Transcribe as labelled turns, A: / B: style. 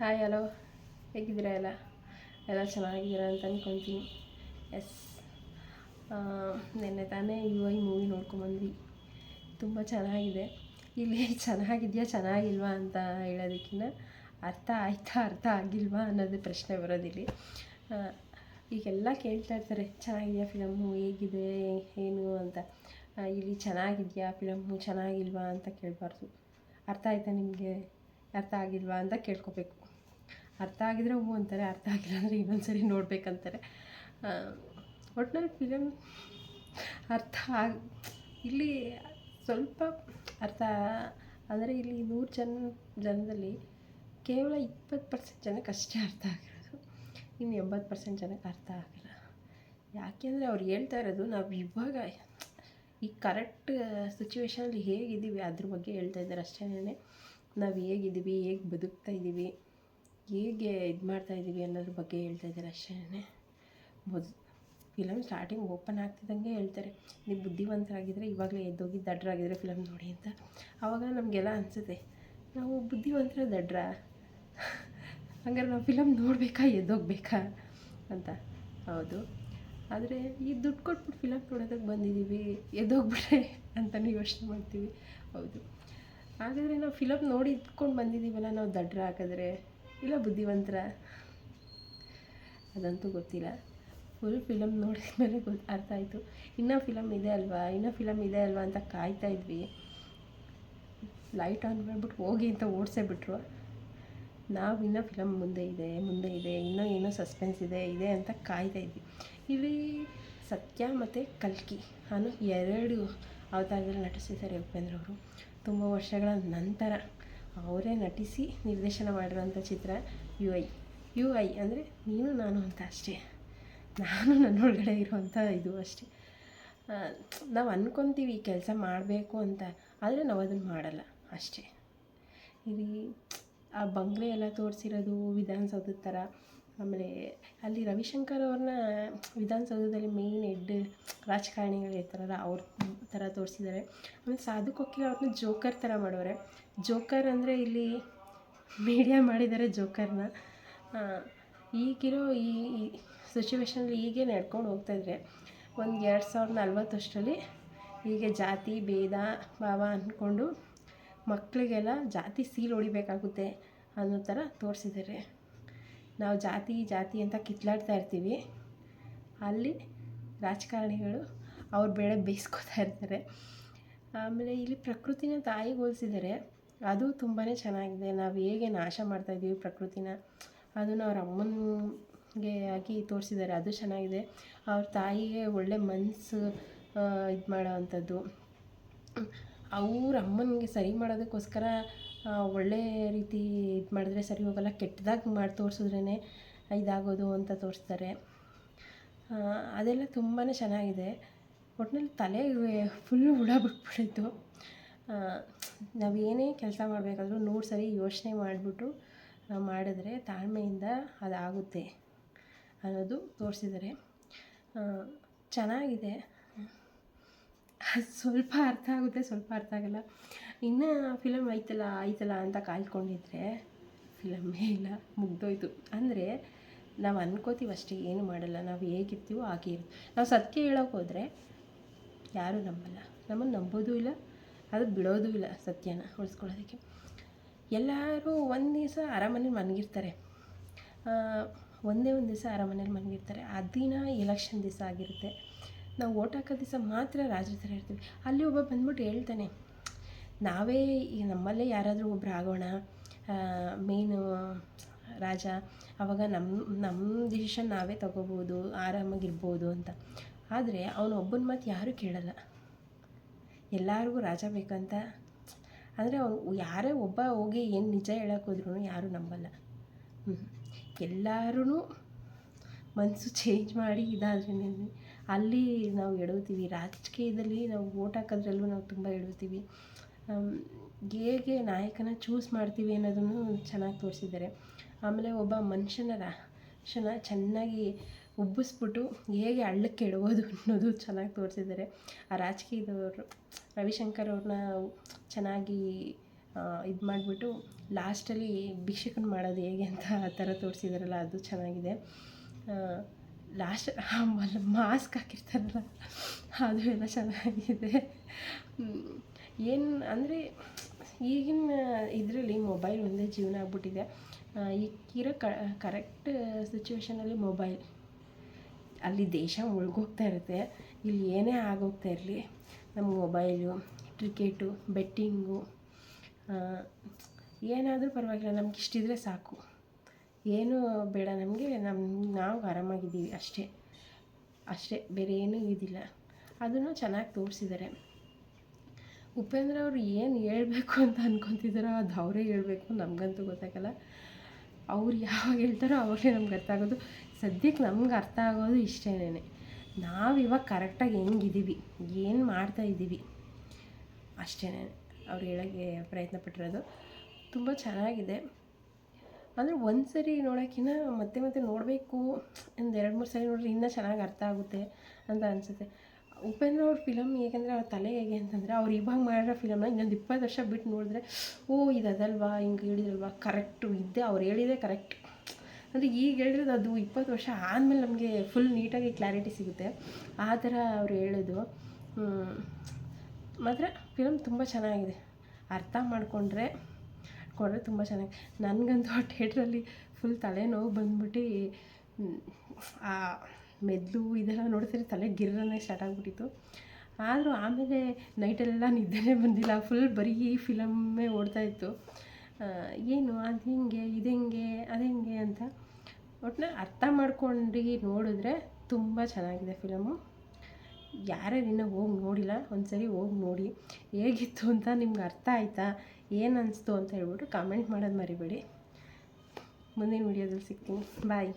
A: Hi hello, ಹೇಗಿದ್ದೀರಾ ಎಲ್ಲ ಚೆನ್ನಾಗಿದ್ದೀರಾ ಅಂತ ಅಂದ್ಕೊತೀನಿ. ಎಸ್, ನಿನ್ನೆ ತಾನೇ UI ಮೂವಿ ನೋಡ್ಕೊಂಬಂದ್ವಿ. ತುಂಬ ಚೆನ್ನಾಗಿದೆ. ಇಲ್ಲಿ ಚೆನ್ನಾಗಿದೆಯಾ ಚೆನ್ನಾಗಿಲ್ವಾ ಅಂತ ಹೇಳೋದಕ್ಕಿಂತ ಅರ್ಥ ಆಯ್ತಾ ಅರ್ಥ ಆಗಿಲ್ವಾ ಅನ್ನೋದು ಪ್ರಶ್ನೆ ಬರೋದಿಲ್ಲಿ. ಈಗೆಲ್ಲ ಕೇಳ್ತಾ ಇರ್ತಾರೆ ಚೆನ್ನಾಗಿದೆಯಾ ಫಿಲಮ್ಮು, ಹೇಗಿದೆ ಏನು ಅಂತ. ಇಲ್ಲಿ ಚೆನ್ನಾಗಿದೆಯಾ ಫಿಲಮ್ಮು ಚೆನ್ನಾಗಿಲ್ವಾ ಅಂತ ಕೇಳಬಾರ್ದು. ಅರ್ಥ ಆಯ್ತಾ ನಿಮಗೆ, ಅರ್ಥ ಆಗಿಲ್ವಾ ಅಂತ ಕೇಳ್ಕೊಬೇಕು. ಅರ್ಥ ಆಗಿದ್ರೆ ಹ್ಞೂ ಅಂತಾರೆ, ಅರ್ಥ ಆಗಿಲ್ಲ ಅಂದರೆ ಇನ್ನೊಂದು ಸರಿ ನೋಡಬೇಕಂತಾರೆ. ಒಟ್ನಲ್ಲಿ ಫಿಲಮ್ ಅರ್ಥ ಇಲ್ಲಿ ಸ್ವಲ್ಪ ಅರ್ಥ ಅಂದರೆ ಇಲ್ಲಿ 100 ಜನದಲ್ಲಿ ಕೇವಲ 20% ಜನಕ್ಕೆ ಅಷ್ಟೇ ಅರ್ಥ ಆಗಿರೋದು. ಇನ್ನು 80% ಜನಕ್ಕೆ ಅರ್ಥ ಆಗಲ್ಲ. ಯಾಕೆಂದರೆ ಅವ್ರು ಹೇಳ್ತಾ ಇರೋದು ನಾವು ಇವಾಗ ಈ ಕರೆಕ್ಟ್ ಸಿಚುವೇಷನಲ್ಲಿ ಹೇಗಿದ್ದೀವಿ ಅದ್ರ ಬಗ್ಗೆ ಹೇಳ್ತಾ ಇದ್ದಾರೆ ಅಷ್ಟೇ. ನಾವು ಹೇಗಿದ್ದೀವಿ, ಹೇಗೆ ಬದುಕ್ತಾ ಇದ್ದೀವಿ, ಹೇಗೆ ಇದು ಮಾಡ್ತಾಯಿದ್ದೀವಿ ಅನ್ನೋದ್ರ ಬಗ್ಗೆ ಹೇಳ್ತಾ ಇದ್ದಾರೆ ಅಷ್ಟೇ. ಫಿಲಮ್ ಸ್ಟಾರ್ಟಿಂಗ್ ಓಪನ್ ಆಗ್ತಿದ್ದಂಗೆ ಹೇಳ್ತಾರೆ, ನೀವು ಬುದ್ಧಿವಂತರಾಗಿದ್ದರೆ ಇವಾಗಲೇ ಎದ್ದೋಗಿ ದಡ್ಡರಾಗಿದ್ದರೆ ಫಿಲಮ್ ನೋಡಿ ಅಂತ. ಆವಾಗ ನಮಗೆಲ್ಲ ಅನಿಸುತ್ತೆ, ನಾವು ಬುದ್ಧಿವಂತರ ದಡ್ರ, ಹಂಗಾರೆ ನಾವು ಫಿಲಮ್ ನೋಡಬೇಕಾ ಎದ್ದೋಗ್ಬೇಕಾ ಅಂತ. ಹೌದು, ಆದರೆ ಈ ದುಡ್ಡು ಕೊಟ್ಬಿಟ್ಟು ಫಿಲಮ್ ನೋಡೋದಕ್ಕೆ ಬಂದಿದ್ದೀವಿ, ಎದ್ದೋಗ್ಬಿಟ್ರೆ ಅಂತಲೂ ಯೋಚನೆ ಮಾಡ್ತೀವಿ. ಹೌದು, ಹಾಗಾದರೆ ನಾವು ಫಿಲಮ್ ನೋಡಿ ಇದ್ಕೊಂಡು ಬಂದಿದ್ದೀವಲ್ಲ, ನಾವು ದಡ್ರ ಹಾಕಿದ್ರೆ ಇಲ್ಲ ಬುದ್ಧಿವಂತರ ಅದಂತೂ ಗೊತ್ತಿಲ್ಲ. ಫುಲ್ ಫಿಲಮ್ ನೋಡಿದ ಮೇಲೆ ಅರ್ಥ ಆಯಿತು. ಇನ್ನೂ ಫಿಲಮ್ ಇದೆ ಅಲ್ವಾ ಅಂತ ಕಾಯ್ತಾ ಇದ್ವಿ. ಲೈಟ್ ಆನ್ ಮಾಡಿಬಿಟ್ಟು ಹೋಗಿ ಅಂತ ಓಡಿಸೇ ಬಿಟ್ರು. ನಾವು ಇನ್ನೂ ಫಿಲಮ್ ಮುಂದೆ ಇದೆ ಇನ್ನೂ ಏನೋ ಸಸ್ಪೆನ್ಸ್ ಇದೆ ಅಂತ ಕಾಯ್ತಾ ಇದ್ವಿ. ಇಲ್ಲಿ ಸತ್ಯ ಮತ್ತು ಕಲ್ಕಿ ಅನ್ನೋ 2 ಅವತಾರದಲ್ಲಿ ನಟಿಸಿದ್ದಾರೆ ಉಪೇಂದ್ರ ಅವರು. ತುಂಬ ವರ್ಷಗಳ ನಂತರ ಅವರೇ ನಟಿಸಿ ನಿರ್ದೇಶನ ಮಾಡಿರೋಂಥ ಚಿತ್ರ UI ಅಂದರೆ ನೀನು ನಾನು ಅಂತ ಅಷ್ಟೇ. ನಾನು ನನ್ನೊಳಗಡೆ ಇರುವಂಥ ಇದು ಅಷ್ಟೇ. ನಾವು ಅಂದ್ಕೊತೀವಿ ಕೆಲಸ ಮಾಡಬೇಕು ಅಂತ, ಆದರೆ ನಾವು ಅದನ್ನು ಮಾಡಲ್ಲ ಅಷ್ಟೇ. ಇಲ್ಲಿ ಆ ಬಂಗ್ಲೆ ಎಲ್ಲ ತೋರಿಸಿರೋದು ವಿಧಾನಸೌಧದ ಥರ. ಆಮೇಲೆ ಅಲ್ಲಿ ರವಿಶಂಕರ್ ಅವ್ರನ್ನ ವಿಧಾನಸೌಧದಲ್ಲಿ ಮೇಯ್ನ್ ಹೆಡ್ ರಾಜಕಾರಣಿಗಳು ಇರ್ತಾರಲ್ಲ ಅವ್ರ ಥರ ತೋರಿಸಿದ್ದಾರೆ. ಆಮೇಲೆ ಸಾಧು ಕೋಕಿಲ ಅವ್ರನ್ನ ಜೋಕರ್ ಥರ ಮಾಡೋರೆ. ಜೋಕರ್ ಅಂದರೆ ಇಲ್ಲಿ ಮೀಡಿಯಾ ಮಾಡಿದ್ದಾರೆ ಜೋಕರ್ನ. ಈಗಿರೋ ಈ ಸಿಚುವೇಷನಲ್ಲಿ ಹೀಗೆ ನಡ್ಕೊಂಡು ಹೋಗ್ತಾಯಿದ್ರೆ ಒಂದು 2040 ಹೀಗೆ ಜಾತಿ ಭೇದ ಭಾವ ಅಂದ್ಕೊಂಡು ಮಕ್ಕಳಿಗೆಲ್ಲ ಜಾತಿ ಸೀಲ್ ಹೊಡಿಬೇಕಾಗುತ್ತೆ ಅನ್ನೋ ಥರ ತೋರಿಸಿದ್ದಾರೆ. ನಾವು ಜಾತಿ ಅಂತ ಕಿತ್ಲಾಡ್ತಾ ಇರ್ತೀವಿ, ಅಲ್ಲಿ ರಾಜಕಾರಣಿಗಳು ಅವ್ರ ಬೇಳೆ ಬೇಯಿಸ್ಕೊತಾ ಇರ್ತಾರೆ. ಆಮೇಲೆ ಇಲ್ಲಿ ಪ್ರಕೃತಿನ ತಾಯಿಗೆ ಹೋಲಿಸಿದ್ದಾರೆ, ಅದು ತುಂಬಾ ಚೆನ್ನಾಗಿದೆ. ನಾವು ಹೇಗೆ ನಾಶ ಮಾಡ್ತಾಯಿದ್ದೀವಿ ಪ್ರಕೃತಿನ, ಅದನ್ನು ಅವ್ರ ಅಮ್ಮನಿಗೆ ಆಗಿ ತೋರಿಸಿದ್ದಾರೆ, ಅದು ಚೆನ್ನಾಗಿದೆ. ಅವ್ರ ತಾಯಿಗೆ ಒಳ್ಳೆ ಮನಸ್ಸು ಇದು ಮಾಡೋ ಅಂಥದ್ದು. ಅವ್ರ ಅಮ್ಮನಿಗೆ ಸರಿ ಮಾಡೋದಕ್ಕೋಸ್ಕರ ಒಳ್ಳೆ ರೀತಿ ಇದು ಮಾಡಿದ್ರೆ ಸರಿ ಹೋಗಲ್ಲ, ಕೆಟ್ಟದಾಗಿ ಮಾಡಿ ತೋರಿಸಿದ್ರೇ ಇದಾಗೋದು ಅಂತ ತೋರಿಸ್ತಾರೆ. ಅದೆಲ್ಲ ತುಂಬಾ ಚೆನ್ನಾಗಿದೆ. ಒಟ್ಟಿನಲ್ಲಿ ತಲೆಗೆ ಫುಲ್ಲು ಹುಳ ಬಿಟ್ಬಿಟ್ಟಿತ್ತು. ನಾವು ಏನೇ ಕೆಲಸ ಮಾಡಬೇಕಾದ್ರೂ 100 ಸರಿ ಯೋಚನೆ ಮಾಡಿಬಿಟ್ಟು ಮಾಡಿದ್ರೆ ತಾಳ್ಮೆಯಿಂದ ಅದಾಗುತ್ತೆ ಅನ್ನೋದು ತೋರಿಸಿದ್ದಾರೆ. ಚೆನ್ನಾಗಿದೆ. ಸ್ವಲ್ಪ ಅರ್ಥ ಆಗುತ್ತೆ, ಸ್ವಲ್ಪ ಅರ್ಥ ಆಗಲ್ಲ. ಇನ್ನೂ ಫಿಲಮ್ ಆಯ್ತಲ್ಲ ಅಂತ ಕಾಯ್ಕೊಂಡಿದ್ರೆ ಫಿಲಮ್ಮೇ ಇಲ್ಲ, ಮುಗ್ದೋಯ್ತು. ಅಂದರೆ ನಾವು ಅನ್ಕೋತೀವಿ ಅಷ್ಟೇ, ಏನು ಮಾಡಲ್ಲ. ನಾವು ಹೇಗಿರ್ತೀವೋ ಹಾಗೆ ಇರ್ತೀವಿ. ನಾವು ಸತ್ಯ ಹೇಳೋಕೆ ಹೋದರೆ ಯಾರೂ ನಂಬಲ್ಲ, ನಮ್ಮನ್ನು ನಂಬೋದೂ ಇಲ್ಲ, ಅದು ಬಿಡೋದೂ ಇಲ್ಲ ಸತ್ಯನ ಉಳಿಸ್ಕೊಳ್ಳೋದಕ್ಕೆ. ಎಲ್ಲರೂ ಒಂದು ದಿವಸ ಅರಮನೆಯಲ್ಲಿ ಮಲಗಿರ್ತಾರೆ, ಒಂದೇ ಒಂದು ದಿವಸ ಅರಮನೆಯಲ್ಲಿ ಮಲಗಿರ್ತಾರೆ. ಆ ದಿನ ಎಲೆಕ್ಷನ್ ದಿವಸ ಆಗಿರುತ್ತೆ. ನಾವು ಓಟ್ ಹಾಕೋ ದಿವಸ ಮಾತ್ರ ರಾಜರ ಥರ ಇರ್ತೀವಿ. ಅಲ್ಲಿ ಒಬ್ಬ ಬಂದ್ಬಿಟ್ಟು ಹೇಳ್ತಾನೆ, ನಾವೇ ಈಗ ನಮ್ಮಲ್ಲೇ ಯಾರಾದರೂ ಒಬ್ರು ಆಗೋಣ ಮೇಯ್ನು ರಾಜ, ಆವಾಗ ನಮ್ಮ ಡಿಸಿಷನ್ ನಾವೇ ತೊಗೋಬೋದು, ಆರಾಮಾಗಿರ್ಬೋದು ಅಂತ. ಆದರೆ ಅವನು ಒಬ್ಬನ ಮಾತು ಯಾರೂ ಕೇಳಲ್ಲ, ಎಲ್ಲರಿಗೂ ರಾಜ ಬೇಕಂತ. ಅಂದರೆ ಅವನು ಯಾರೇ ಒಬ್ಬ ಹೋಗಿ ಏನು ನಿಜ ಹೇಳೋಕ್ಕೋದ್ರೂ ಯಾರೂ ನಂಬಲ್ಲ. ಎಲ್ಲರೂ ಮನಸ್ಸು ಚೇಂಜ್ ಮಾಡಿ ಇದಾದ್ರೇ ಅಲ್ಲಿ ನಾವು ಎಡವ್ತೀವಿ. ರಾಜಕೀಯದಲ್ಲಿ ನಾವು ಓಟ್ ಹಾಕೋದ್ರಲ್ಲೂ ನಾವು ತುಂಬ ಎಡವ್ತೀವಿ. ಹೇಗೆ ನಾಯಕನ ಚೂಸ್ ಮಾಡ್ತೀವಿ ಅನ್ನೋದನ್ನು ಚೆನ್ನಾಗಿ ತೋರಿಸಿದ್ದಾರೆ. ಆಮೇಲೆ ಒಬ್ಬ ಮನುಷ್ಯನ ಚೆನ್ನಾಗಿ ಉಬ್ಬಿಸ್ಬಿಟ್ಟು ಹೇಗೆ ಹಳ್ಳಕ್ಕೆ ಎಡಬೋದು ಅನ್ನೋದು ಚೆನ್ನಾಗಿ ತೋರಿಸಿದ್ದಾರೆ. ಆ ರಾಜಕೀಯದವರು ರವಿಶಂಕರ್ ಅವ್ರನ್ನ ಚೆನ್ನಾಗಿ ಇದು ಮಾಡಿಬಿಟ್ಟು ಲಾಸ್ಟಲ್ಲಿ ಭಿಕ್ಷಕನ ಮಾಡೋದು ಹೇಗೆ ಅಂತ ಆ ಥರ ತೋರಿಸಿದಾರಲ್ಲ, ಅದು ಚೆನ್ನಾಗಿದೆ. ಲಾಸ್ಟ್ ಮಾಸ್ಕ್ ಹಾಕಿರ್ತಾರಲ್ಲ ಅದು ಎಲ್ಲ ಚೆನ್ನಾಗಿದೆ. ಏನು ಅಂದರೆ ಈಗಿನ ಇದರಲ್ಲಿ ಮೊಬೈಲ್ ಒಂದೇ ಜೀವನ ಆಗ್ಬಿಟ್ಟಿದೆ. ಈಗಿರೋ ಕರೆಕ್ಟ್ ಸಿಚುವೇಷನಲ್ಲಿ ಮೊಬೈಲ್, ಅಲ್ಲಿ ದೇಶ ಮುಳುಗೋಗ್ತಾ ಇರುತ್ತೆ, ಇಲ್ಲಿ ಏನೇ ಆಗೋಗ್ತಾ ಇರಲಿ ನಮ್ಗೆ ಮೊಬೈಲು, ಕ್ರಿಕೆಟು, ಬೆಟ್ಟಿಂಗು, ಏನಾದರೂ ಪರವಾಗಿಲ್ಲ, ನಮ್ಗೆ ಇಷ್ಟಿದ್ರೆ ಸಾಕು, ಏನೂ ಬೇಡ ನಮಗೆ, ನಾವು ಆರಾಮಾಗಿದ್ದೀವಿ ಅಷ್ಟೇ, ಬೇರೆ ಏನೂ ಇದಿಲ್ಲ. ಅದನ್ನು ಚೆನ್ನಾಗಿ ತೋರಿಸಿದ್ದಾರೆ. ಉಪೇಂದ್ರ ಅವರು ಏನು ಹೇಳ್ಬೇಕು ಅಂತ ಅಂದ್ಕೊತಿದ್ದಾರೋ ಅದು ಅವರೇ ಹೇಳ್ಬೇಕು, ನಮಗಂತೂ ಗೊತ್ತಾಗಲ್ಲ. ಅವ್ರು ಯಾವಾಗ ಹೇಳ್ತಾರೋ ಅವಾಗಲೇ ನಮ್ಗೆ ಅರ್ಥ ಆಗೋದು. ಸದ್ಯಕ್ಕೆ ನಮ್ಗೆ ಅರ್ಥ ಆಗೋದು ಇಷ್ಟೇನೆ, ನಾವು ಇವಾಗ ಕರೆಕ್ಟಾಗಿ ಹೆಂಗಿದ್ದೀವಿ, ಏನು ಮಾಡ್ತಾಯಿದ್ದೀವಿ ಅಷ್ಟೇ ಅವ್ರು ಹೇಳೋಕ್ಕೆ ಪ್ರಯತ್ನ ಪಟ್ಟಿರೋದು. ತುಂಬ ಚೆನ್ನಾಗಿದೆ. ಅಂದರೆ ಒಂದು ಸರಿ ನೋಡೋಕ್ಕಿಂತ ಮತ್ತೆ ನೋಡಬೇಕು, ಒಂದು 2-3 ಸರಿ ನೋಡಿದ್ರೆ ಇನ್ನೂ ಚೆನ್ನಾಗಿ ಅರ್ಥ ಆಗುತ್ತೆ ಅಂತ ಅನಿಸುತ್ತೆ. ಉಪೇಂದ್ರ ಅವ್ರ ಫಿಲಮ್ ಹೇಗೆಂದರೆ ಅವ್ರ ತಲೆ ಹೇಗೆ ಅಂತಂದರೆ, ಅವ್ರು ಇವಾಗ ಮಾಡಿರೋ ಫಿಲಮ್ನ ಇನ್ನೊಂದು 20 ವರ್ಷ ಬಿಟ್ಟು ನೋಡಿದ್ರೆ, ಇದು ಅದಲ್ವಾ, ಹಿಂಗೆ ಹೇಳಿದ್ರಲ್ವಾ, ಕರೆಕ್ಟು ಇದ್ದೇ ಅವ್ರು ಹೇಳಿದೆ ಕರೆಕ್ಟ್ ಅಂದರೆ ಈಗ ಹೇಳಿರೋದು ಅದು 20 ವರ್ಷ ಆದಮೇಲೆ ನಮಗೆ ಫುಲ್ ನೀಟಾಗಿ ಕ್ಲಾರಿಟಿ ಸಿಗುತ್ತೆ. ಆ ಥರ ಅವ್ರು ಹೇಳೋದು. ಮಾತ್ರ ಫಿಲಮ್ ತುಂಬ ಚೆನ್ನಾಗಿದೆ, ಅರ್ಥ ಮಾಡಿಕೊಂಡ್ರೆ ತುಂಬ ಚೆನ್ನಾಗಿ. ನನಗಂತೂ ಆ ಥಿಯೇಟ್ರಲ್ಲಿ ಫುಲ್ ತಲೆನೋವು ಬಂದ್ಬಿಟ್ಟು ಆ ಮೆದ್ಲು ಇದೆಲ್ಲ ನೋಡ್ತಿದ್ರೆ ತಲೆ ಗಿರ್ರನ್ನೇ ಸ್ಟಾರ್ಟ್ ಆಗಿಬಿಟ್ಟಿತ್ತು. ಆದರೂ ಆಮೇಲೆ ನೈಟಲ್ಲೆಲ್ಲ ನಿದ್ದೆನೇ ಬಂದಿಲ್ಲ, ಫುಲ್ ಬರೀ ಈ ಫಿಲಮ್ಮೇ ಓಡ್ತಾಯಿತ್ತು. ಏನು ಅದು ಹಿಂಗೆ ಇದು ಹೆಂಗೆ ಅದು ಹೆಂಗೆ ಅಂತ ಒಟ್ಟಿನಲ್ಲಿ ಅರ್ಥ ಮಾಡ್ಕೊಂಡು ನೋಡಿದ್ರೆ ತುಂಬ ಚೆನ್ನಾಗಿದೆ ಫಿಲಮು. ಯಾರ್ಯಾರು ಇನ್ನೂ ಹೋಗಿ ನೋಡಿಲ್ಲ, ಒಂದು ಸರಿ ಹೋಗಿ ನೋಡಿ ಹೇಗಿತ್ತು ಅಂತ, ನಿಮ್ಗೆ ಅರ್ಥ ಆಯಿತಾ, ಏನು ಅನಿಸ್ತು ಅಂತ ಹೇಳ್ಬಿಟ್ಟು ಕಾಮೆಂಟ್ ಮಾಡೋದು ಮರಿಬೇಡಿ. ಮುಂದಿನ ವೀಡಿಯೋದಲ್ಲಿ ಸಿಗ್ತೀನಿ. ಬಾಯ್.